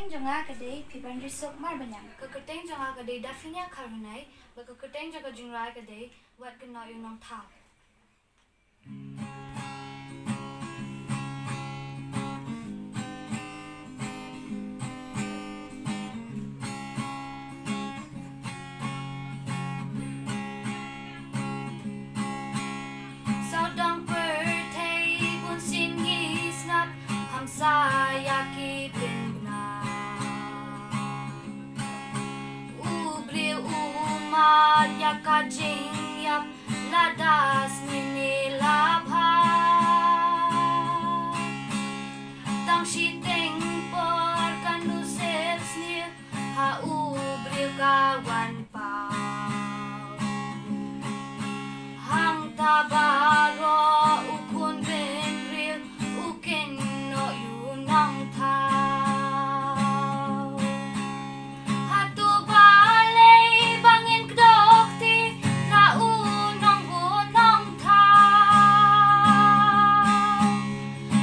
Keketeng jonga kadai piban risok mar banyang. Keketeng jonga kadai dafinya karunai, keketeng jaga jingrai kadai wat kena yunong tau. Saya kipena Ubril umat ya kajing yap ladas minilabha Tang shiteng por kanusep snir ha ubril kawan pau Hang tabaro ukun benril ukin nang tau Hatu balay bangin kdokti na unong bunong tau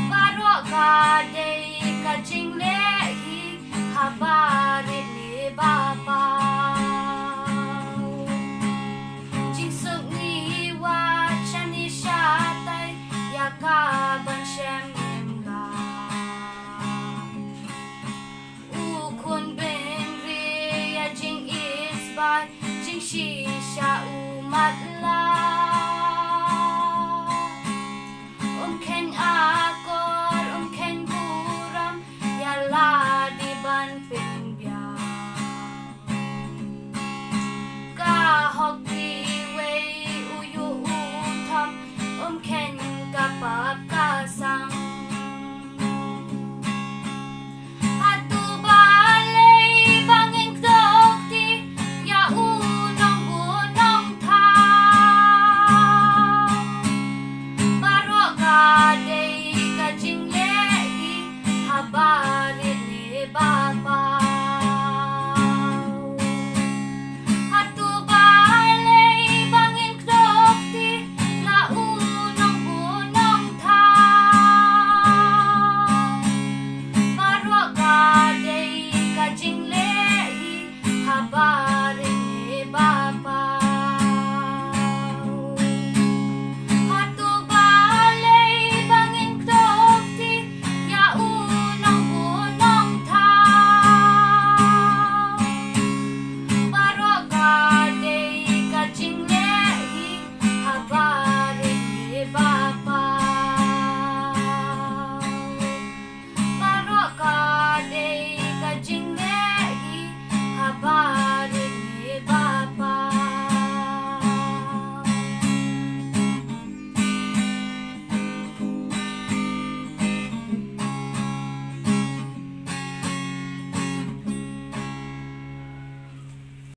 Baro kaday kajing lehi habarit ni bapaw Jingsuk ni wacan ni syatay yakaban syem Jing shisha umat la ken akor ken buram ya la di ban pinbya ka hok di wei uyu utam ken kapap kasang God